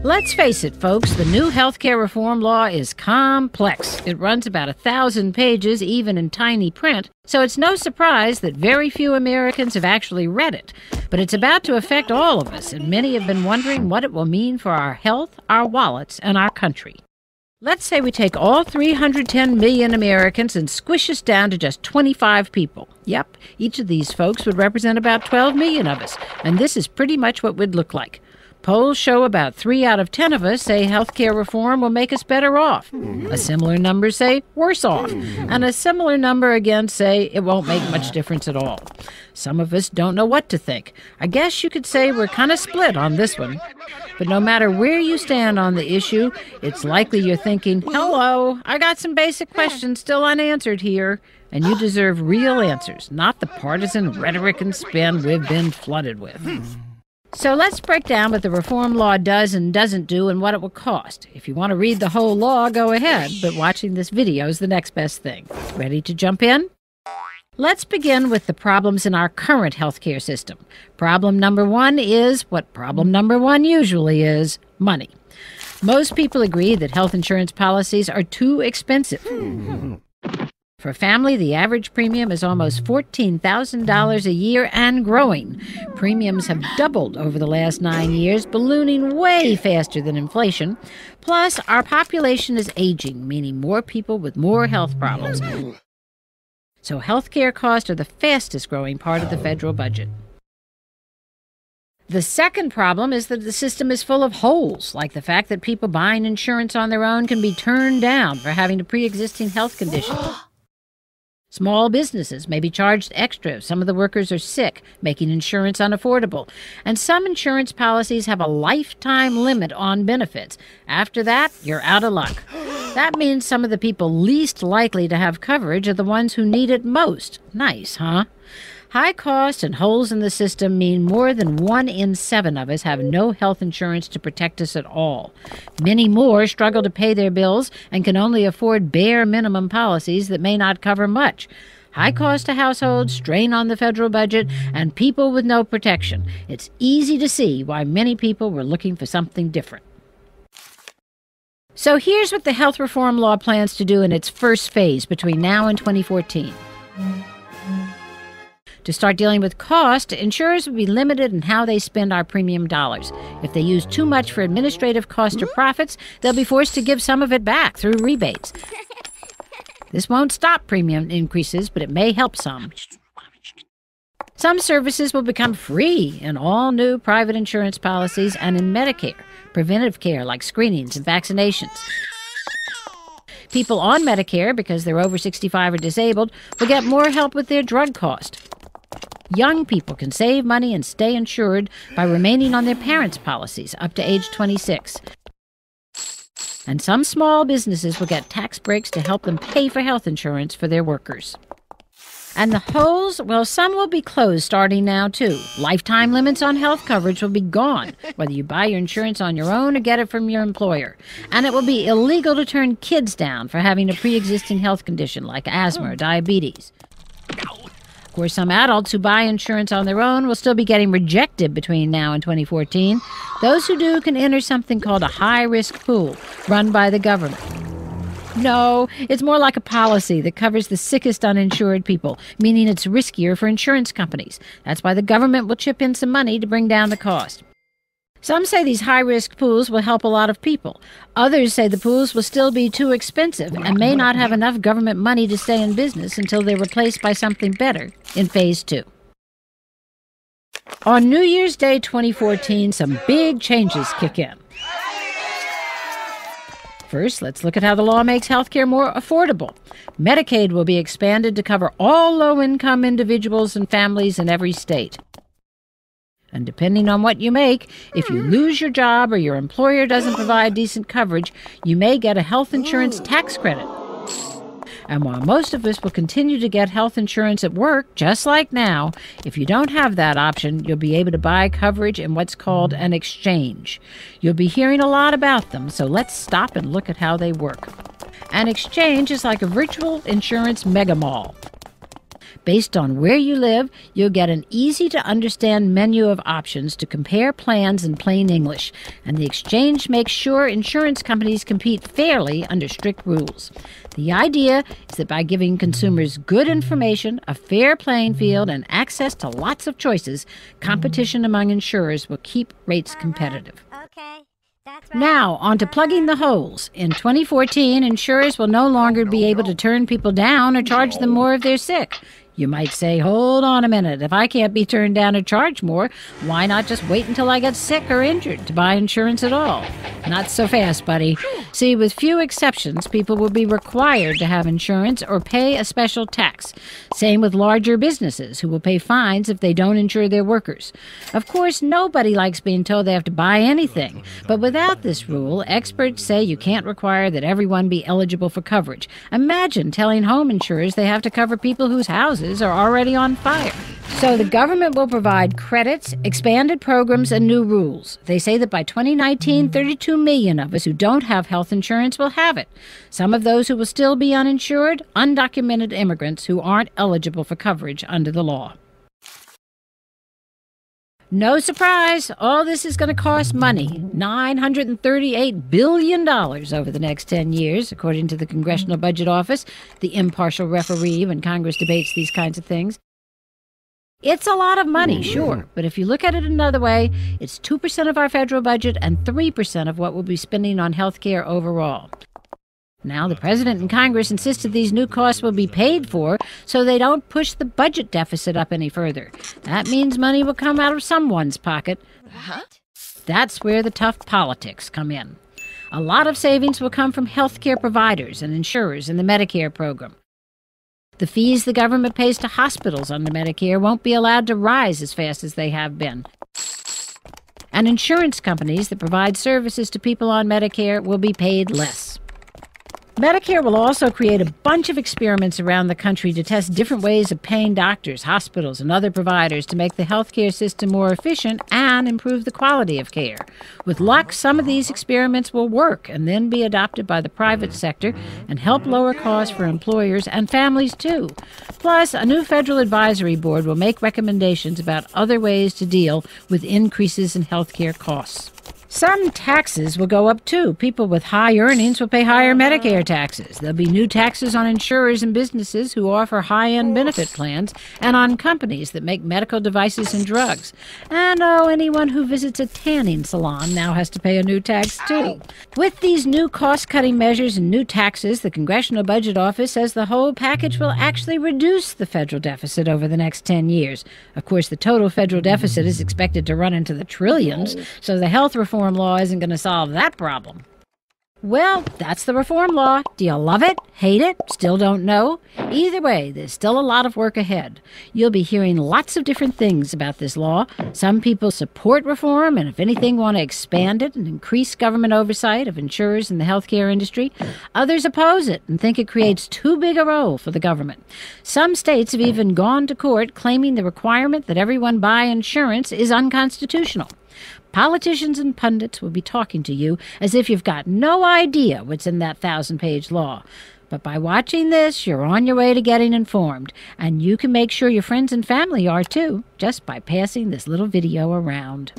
Let's face it, folks, the new healthcare reform law is complex. It runs about 1,000 pages, even in tiny print, so it's no surprise that very few Americans have actually read it. But it's about to affect all of us, and many have been wondering what it will mean for our health, our wallets, and our country. Let's say we take all 310 million Americans and squish us down to just 25 people. Yep, each of these folks would represent about 12 million of us, and this is pretty much what we'd look like. Polls show about 3 out of 10 of us say healthcare reform will make us better off. A similar number say worse off. And a similar number again say it won't make much difference at all. Some of us don't know what to think. I guess you could say we're kind of split on this one. But no matter where you stand on the issue, it's likely you're thinking, hello, I got some basic questions still unanswered here. And you deserve real answers, not the partisan rhetoric and spin we've been flooded with. So let's break down what the reform law does and doesn't do and what it will cost. If you want to read the whole law, go ahead, but watching this video is the next best thing. Ready to jump in? Let's begin with the problems in our current healthcare system. Problem number one is what problem number one usually is: money. Most people agree that health insurance policies are too expensive. For a family, the average premium is almost $14,000 a year and growing. Premiums have doubled over the last 9 years, ballooning way faster than inflation. Plus, our population is aging, meaning more people with more health problems. So healthcare costs are the fastest growing part of the federal budget. The second problem is that the system is full of holes, like the fact that people buying insurance on their own can be turned down for having a pre-existing health condition. Small businesses may be charged extra if some of the workers are sick, making insurance unaffordable. And some insurance policies have a lifetime limit on benefits. After that, you're out of luck. That means some of the people least likely to have coverage are the ones who need it most. Nice, huh? High costs and holes in the system mean more than 1 in 7 of us have no health insurance to protect us at all. Many more struggle to pay their bills and can only afford bare minimum policies that may not cover much. High cost to households, strain on the federal budget, and people with no protection. It's easy to see why many people were looking for something different. So here's what the health reform law plans to do in its first phase between now and 2014. To start dealing with cost, insurers will be limited in how they spend our premium dollars. If they use too much for administrative cost or profits, they'll be forced to give some of it back through rebates. This won't stop premium increases, but it may help some. Some services will become free in all new private insurance policies and in Medicare, preventive care like screenings and vaccinations. People on Medicare, because they're over 65 or disabled, will get more help with their drug cost. Young people can save money and stay insured by remaining on their parents' policies up to age 26. And some small businesses will get tax breaks to help them pay for health insurance for their workers. And the holes, well, some will be closed starting now, too. Lifetime limits on health coverage will be gone, whether you buy your insurance on your own or get it from your employer. And it will be illegal to turn kids down for having a pre-existing health condition like asthma or diabetes. Of course, some adults who buy insurance on their own will still be getting rejected between now and 2014. Those who do can enter something called a high-risk pool run by the government. No, it's more like a policy that covers the sickest uninsured people, meaning it's riskier for insurance companies. That's why the government will chip in some money to bring down the cost. Some say these high-risk pools will help a lot of people. Others say the pools will still be too expensive and may not have enough government money to stay in business until they're replaced by something better in Phase 2. On New Year's Day 2014, some big changes kick in. First, let's look at how the law makes healthcare more affordable. Medicaid will be expanded to cover all low-income individuals and families in every state. And depending on what you make, if you lose your job or your employer doesn't provide decent coverage, you may get a health insurance tax credit. And while most of us will continue to get health insurance at work, just like now, if you don't have that option, you'll be able to buy coverage in what's called an exchange. You'll be hearing a lot about them, so let's stop and look at how they work. An exchange is like a virtual insurance mega mall. Based on where you live, you'll get an easy-to-understand menu of options to compare plans in plain English, and the exchange makes sure insurance companies compete fairly under strict rules. The idea is that by giving consumers good information, a fair playing field, and access to lots of choices, competition among insurers will keep rates competitive. Okay. That's right. Now, on to plugging the holes. In 2014, insurers will no longer be able to turn people down or charge them more if they're sick. You might say, hold on a minute, if I can't be turned down or charged more, why not just wait until I get sick or injured to buy insurance at all? Not so fast, buddy. See, with few exceptions, people will be required to have insurance or pay a special tax. Same with larger businesses, who will pay fines if they don't insure their workers. Of course, nobody likes being told they have to buy anything, but without this rule, experts say you can't require that everyone be eligible for coverage. Imagine telling home insurers they have to cover people whose houses are already on fire. So the government will provide credits, expanded programs, and new rules. They say that by 2019, 32 million of us who don't have health insurance will have it. Some of those who will still be uninsured, undocumented immigrants who aren't eligible for coverage under the law. No surprise, all this is going to cost money, $938 billion over the next 10 years, according to the Congressional Budget Office, the impartial referee when Congress debates these kinds of things. It's a lot of money, sure, but if you look at it another way, it's 2% of our federal budget and 3% of what we'll be spending on health care overall. Now, the President and Congress insisted these new costs will be paid for so they don't push the budget deficit up any further. That means money will come out of someone's pocket. What? That's where the tough politics come in. A lot of savings will come from health care providers and insurers in the Medicare program. The fees the government pays to hospitals under Medicare won't be allowed to rise as fast as they have been. And insurance companies that provide services to people on Medicare will be paid less. Medicare will also create a bunch of experiments around the country to test different ways of paying doctors, hospitals, and other providers to make the healthcare system more efficient and improve the quality of care. With luck, some of these experiments will work and then be adopted by the private sector and help lower costs for employers and families, too. Plus, a new federal advisory board will make recommendations about other ways to deal with increases in healthcare costs. Some taxes will go up, too. People with high earnings will pay higher Medicare taxes. There'll be new taxes on insurers and businesses who offer high-end benefit plans and on companies that make medical devices and drugs. And, anyone who visits a tanning salon now has to pay a new tax, too. With these new cost-cutting measures and new taxes, the Congressional Budget Office says the whole package will actually reduce the federal deficit over the next 10 years. Of course, the total federal deficit is expected to run into the trillions, so the health reform law isn't going to solve that problem. Well, that's the reform law. Do you love it? Hate it? Still don't know? Either way, there's still a lot of work ahead. You'll be hearing lots of different things about this law. Some people support reform and, if anything, want to expand it and increase government oversight of insurers in the healthcare industry. Others oppose it and think it creates too big a role for the government. Some states have even gone to court claiming the requirement that everyone buy insurance is unconstitutional. Politicians and pundits will be talking to you as if you've got no idea what's in that 1,000-page law. But by watching this, you're on your way to getting informed, and you can make sure your friends and family are too, just by passing this little video around.